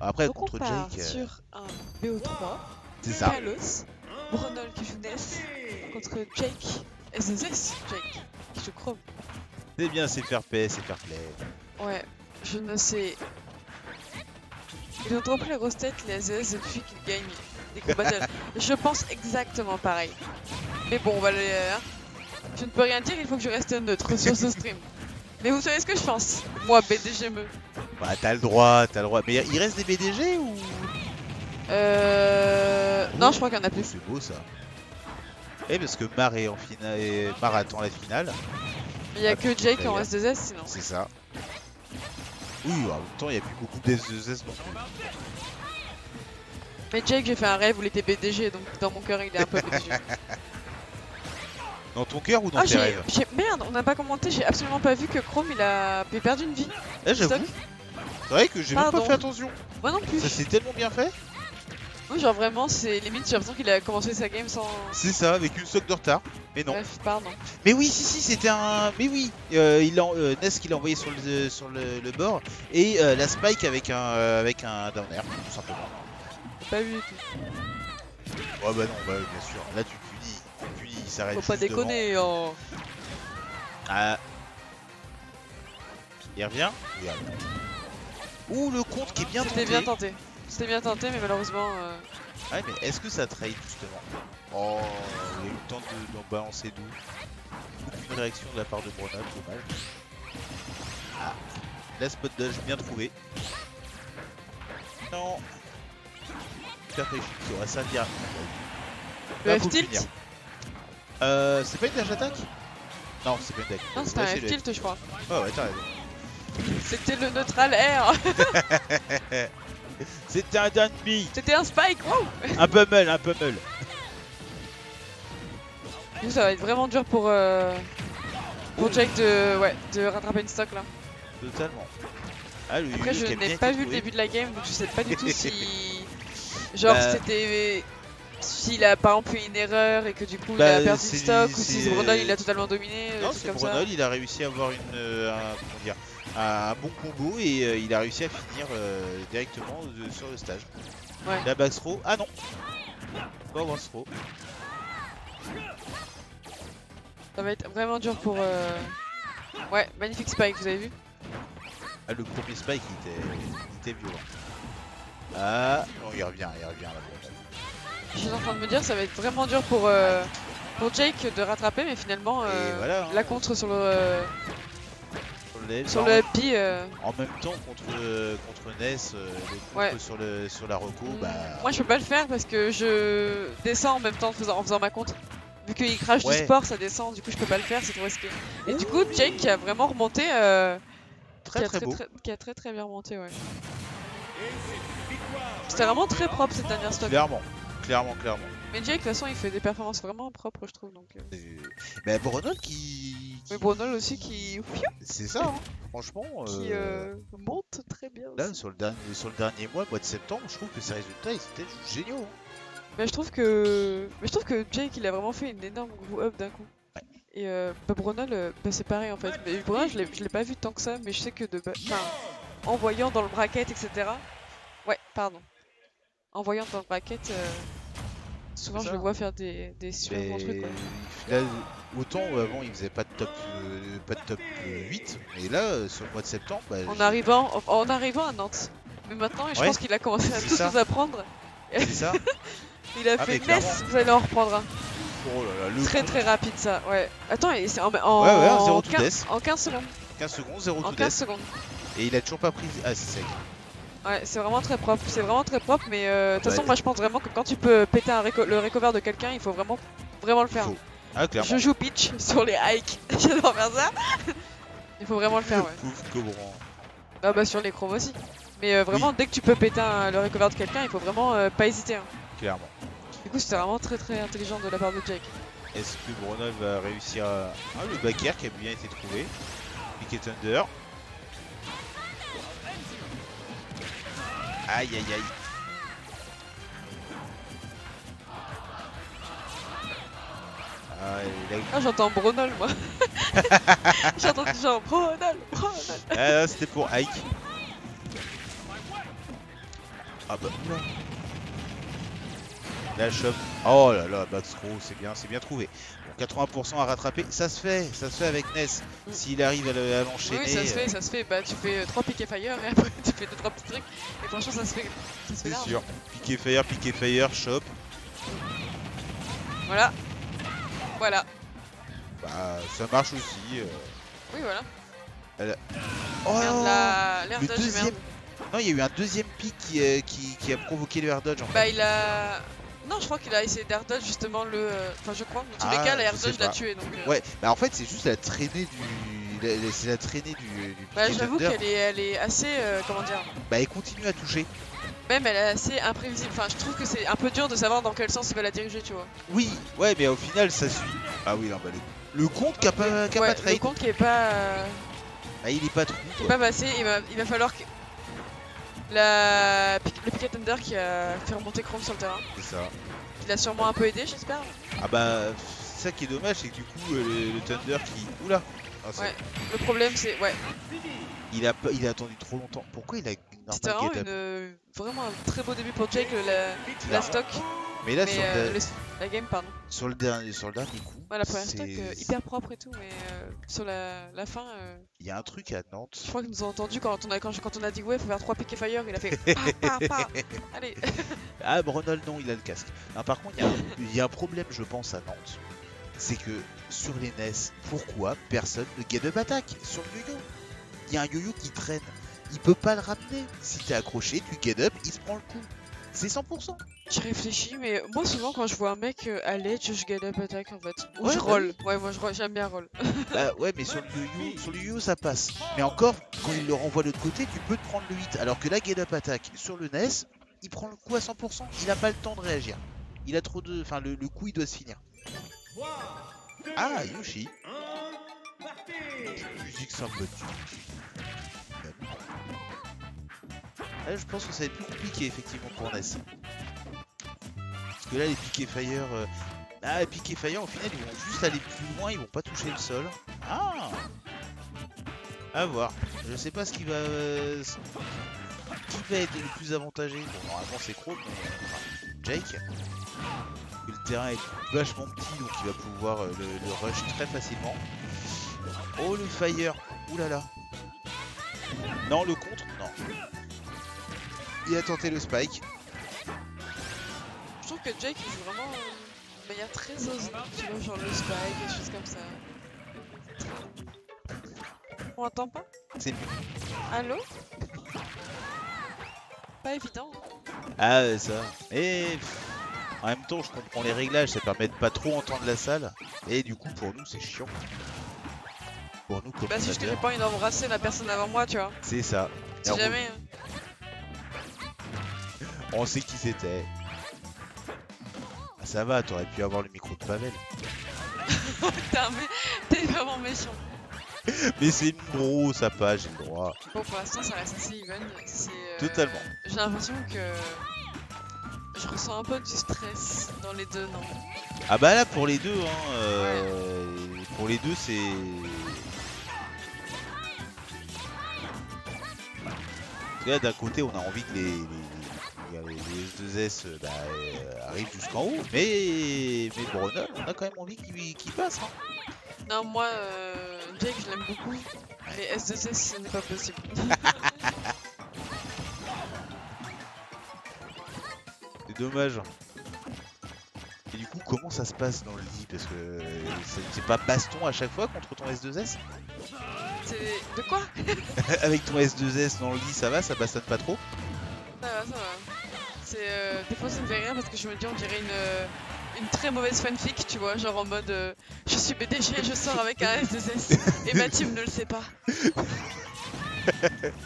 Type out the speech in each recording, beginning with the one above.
Après, Donc on contre part Jake, sur un BO3. c'est ça. Kalos, Bronol qui joue Ness contre Jake, SSS Jake qui joue Chrome. C'est bien, c'est fair play, c'est fair play. Ouais, je ne sais. Ils ont trop pris la grosse tête les SSS depuis qu'ils gagnent des combats battles. Je pense exactement pareil. Mais bon, on va le. Je ne peux rien dire, il faut que je reste neutre sur ce stream. Mais vous savez ce que je pense? Moi, BDG me. Bah, t'as le droit, t'as le droit. Mais il reste des BDG ou? Non, je crois qu'il y en a plus. C'est beau ça. Et parce que Mar est en finale et Mar attend la finale. Il n'y a que Jake en S2S sinon. C'est ça. Oui, en même temps, il n'y a plus beaucoup de S2S non plus. Mais Jake, j'ai fait un rêve où il était BDG, donc dans mon cœur, il est un peu BDG. Dans ton cœur ou dans tes rêves? Merde, on n'a pas commenté, j'ai absolument pas vu que Chrome il a perdu une vie. Eh, j'avoue. C'est vrai que j'ai même pas fait attention. Moi non plus. Ça s'est tellement bien fait. Oui, genre vraiment, c'est limite, j'ai l'impression qu'il a commencé sa game sans. C'est ça, avec une stock de retard. Mais non. Bref, pardon. Mais oui, si, c'était un. Mais oui, Ness qui l'a envoyé sur le bord et la Spike avec un down air, tout simplement. J'ai pas vu du tout. Oh bah non, bah bien sûr. Là tu punis, il s'arrête. Faut pas déconner, oh. Ah. Il revient. Ouh, le compte qui est bien tenté. C'était bien tenté. C'était bien tenté, mais malheureusement. Ouais, mais est-ce que ça trade justement? Oh, il a eu le temps d'en balancer doux. Aucune réaction de la part de Bronol, dommage. Ah, la spot dodge bien trouvé. Non. Perfect qui aurait servi à. Le F-tilt. C'est pas une dash attaque? Non, c'est pas une dash. Non, c'était un F-tilt, je crois. Oh ouais, t'as raison. C'était le neutral air. C'était un down B. C'était un spike, wow. Un pummel, un pummel. Du coup, ça va être vraiment dur pour Jake de rattraper une stock là. Totalement. Ah, après, je n'ai pas vu le début de la game, donc je sais pas du tout si. Genre, c'était. S'il a par exemple fait une erreur et que du coup il a perdu une stock, ou si Bronol il a totalement dominé. Non, c'est Bronol, il a réussi à avoir un bon combo et il a réussi à finir directement sur le stage. Ouais. La back throw. Ah non! Pas one throw. Ça va être vraiment dur pour. Ouais, magnifique spike, vous avez vu? Ah, le premier spike il était violent. Ah, non, il revient là. Je suis en train de me dire, ça va être vraiment dur pour Jake de rattraper, mais finalement, voilà, hein, la contre sur le. Sur le happy. En même temps, contre Ness, le contre sur la reco, bah. Moi, je peux pas le faire parce que je descends en même temps en faisant ma contre. Vu qu'il crache du sport, ça descend, du coup, je peux pas le faire, c'est trop risqué. Et du coup, Jake qui a vraiment remonté. Qui a très bien remonté, ouais. C'était vraiment très propre cette dernière stock. Clairement. Mais Jake, de toute façon, il fait des performances vraiment propres, je trouve. Donc. Mais Bronol qui. Mais Bronol aussi qui. C'est ça, hein. Franchement. Qui monte très bien. Là, sur le dernier mois de septembre, je trouve que ses résultats ils étaient géniaux. Hein. Mais je trouve que Jake, il a vraiment fait une énorme grow up d'un coup. Ouais. Et Bronol, c'est pareil en fait. Mais Bronol, je l'ai pas vu tant que ça, mais je sais que en voyant dans le bracket, etc. Ouais, pardon. En voyant dans le bracket, souvent je le vois faire des super bons trucs. Ouais. Là, autant avant il faisait pas de top 8, et là sur le mois de septembre. Bah, en arrivant à Nantes. Mais maintenant, je pense qu'il a commencé à tous nous apprendre. C'est ça. Il a fait Ness, vous allez en reprendre un. Oh là là, très rapide ça, ouais. Attends, c'est en 15 secondes. 15 secondes, 0 en 15 secondes. Et il a toujours pas pris. Ah, c'est sec. Ouais, c'est vraiment très propre, mais de toute façon, moi je pense vraiment que quand tu peux péter le recover de quelqu'un, il faut vraiment le faire. Ah, clairement. Je joue pitch sur les hikes, j'adore faire ça. Il faut vraiment le faire, ouais. Ah bah sur les chromes aussi. Mais vraiment, dès que tu peux péter le recover de quelqu'un, il faut vraiment pas hésiter. Hein. Clairement. Du coup, c'était vraiment très intelligent de la part de Jake. Est-ce que Bronol va réussir à. Ah, le back air qui a bien été trouvé. Picket Thunder. Aïe. Ah, j'entends Bronol, moi. J'entends genre Bronol. Ah, c'était pour Ike. Ah bah, oula. La chope. Oh là là, back throw, c'est bien trouvé. Bon, 80% à rattraper, ça se fait avec Ness. S'il arrive à l'enchaîner. Oui, ça se fait. Bah, tu fais 3 pick et fire et après tu fais 2-3 petits trucs. Et franchement, ça se fait C'est large. sûr. Pick et fire, chop. Voilà. Voilà. Bah, ça marche aussi. Oui, voilà. Oh, L'air le dodge, deuxième. merde. Non, il y a eu un deuxième pick qui a provoqué le air dodge en fait. Bah, il a. Non, je crois qu'il a essayé d'air dodge justement le. Enfin, je crois. Dans tous les cas, l'air je sais dodge l'a pas. tué. Donc, Ouais, bah en fait, c'est juste la traînée c'est la traînée du bah, piqué j'avoue Thunder. qu'elle est assez. Comment dire. Bah, elle continue à toucher. Même elle est assez imprévisible. Enfin, je trouve que c'est un peu dur de savoir dans quel sens il va la diriger, tu vois. Oui, ouais, mais au final, ça suit. Ah oui, non, bah le compte qui a pas Ouais, trade. le compte qui est pas. Ah, il est pas trop. Qui est pas passé. Il va falloir que. Le Picket Thunder qui a fait remonter Chrome sur le terrain. C'est ça. Il a sûrement un peu aidé, j'espère. Ah bah, c'est ça qui est dommage, c'est que du coup, le Thunder qui. Oula. Ah, Ouais. Le problème, c'est. Ouais. Il a attendu trop longtemps. Pourquoi il a C'était vraiment, vraiment un très beau début pour Jake, la stock. Mais là, Mais la game, pardon. sur le dernier coup, Ouais, la première stock hyper propre et tout, mais sur la fin, il y a un truc à Nantes. je crois qu'il nous a entendu quand on a dit ouais, faut faire 3 pick et fire, il a fait pa. Allez. Ah, Brunel, non, il a le casque. Non, par contre, il y a un problème, je pense, à Nantes. C'est que sur les NES, pourquoi personne ne get up attack sur le yo-yo? Il y a un yo-yo qui traîne. Il peut pas le ramener. Si t'es accroché, tu get up, il se prend le coup. C'est 100%. Je réfléchis, mais moi souvent quand je vois un mec à l'edge, je get up attack en fait. Ou Ouais, je bah roll. Ouais, moi j'aime bien roll. Bah ouais, mais sur le yo-yo, ça passe. Mais encore, quand il le renvoie de l'autre côté, tu peux te prendre le hit. Alors que là, get up attack sur le NES, il prend le coup à 100%. Il a pas le temps de réagir. Il a trop de... Enfin, le coup, il doit se finir. Ah, Yoshi. Musique simple. Là, je pense que ça va être plus compliqué effectivement pour NES. Parce que là, les piquets fire. Les piquets fire, au final, ils vont juste aller plus loin, ils vont pas toucher le sol. Ah, à voir. Je sais pas ce qui va être le plus avantagé. Bon, normalement, c'est Chrome, mais Jake. Le terrain est vachement petit, donc il va pouvoir le rush très facilement. Oh, le fire. Oulala. Non, le contre, non. Il a tenté le spike. Je trouve que Jake il joue vraiment de manière très osée. Tu vois, genre le spike, des choses comme ça. On entend pas? C'est mieux. Allô? Pas évident. Ah, ça. Et en même temps, je comprends les réglages, ça permet de pas trop entendre la salle. Et du coup, pour nous, c'est chiant. Pour nous, Bah, si je n'ai pas envie d'embrasser la personne avant moi, tu vois. C'est ça. Si jamais. On sait qui c'était. Ah, ça va, t'aurais pu avoir le micro de Pavel. T'es vraiment méchant. Mais c'est une bro, ça passe, j'ai le droit. Bon, pour l'instant, ça reste assez even. Totalement. J'ai l'impression que je ressens un peu du stress dans les deux, non? Ah bah là, pour les deux, pour les deux, c'est... Là, d'un côté, on a envie que les S2S arrivent jusqu'en haut, mais Brunel, on a quand même envie qu'il passe. Hein. Non, moi, Jake, je l'aime beaucoup, mais S2S, ce n'est pas possible. C'est dommage. Et du coup, comment ça se passe dans le lit? Parce que c'est pas baston à chaque fois contre ton S2S? C'est... De quoi? Avec ton S2S dans le lit, ça va? Ça bastonne pas trop? Ça va, ça va. C'est... Des fois, ça me fait rire parce que je me dis, on dirait une très mauvaise fanfic, tu vois, genre en mode je suis BDG, je sors avec un S2S et ma team ne le sait pas.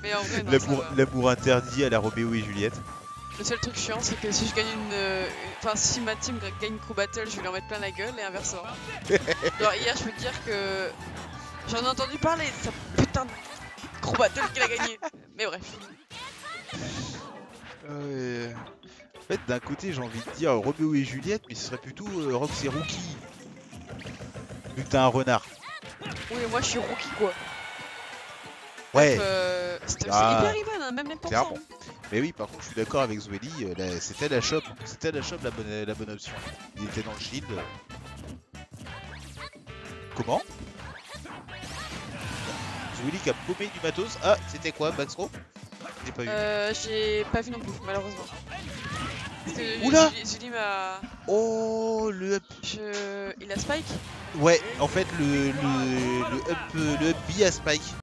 Mais en vrai, non, l'amour interdit à la Roméo et Juliette. Le seul truc chiant, c'est que si je gagne Enfin, si ma team gagne une crew battle, je vais lui en mettre plein la gueule et inversement. Genre, hier, je peux te dire que j'en ai entendu parler de sa putain de crew battle qu'il a gagné. Mais bref. En fait, d'un côté, j'ai envie de dire Roméo et Juliette, mais ce serait plutôt Rox et Rookie. Vu que t'as un renard. Oui, mais moi, je suis rookie, quoi. Ouais. C'est hyper even, hein, même les pourcents. Clairement. Mais oui, par contre, je suis d'accord avec Zweli, c'était la shop. C'était la bonne option. Il était dans le shield. Comment? Zweli qui a paumé du matos. Ah, c'était quoi, backthrow? J'ai pas vu. J'ai pas vu non plus, malheureusement. Parce que Oula! Julie m'a... Oh, le up. Il a spike? Ouais, en fait, le up B à spike.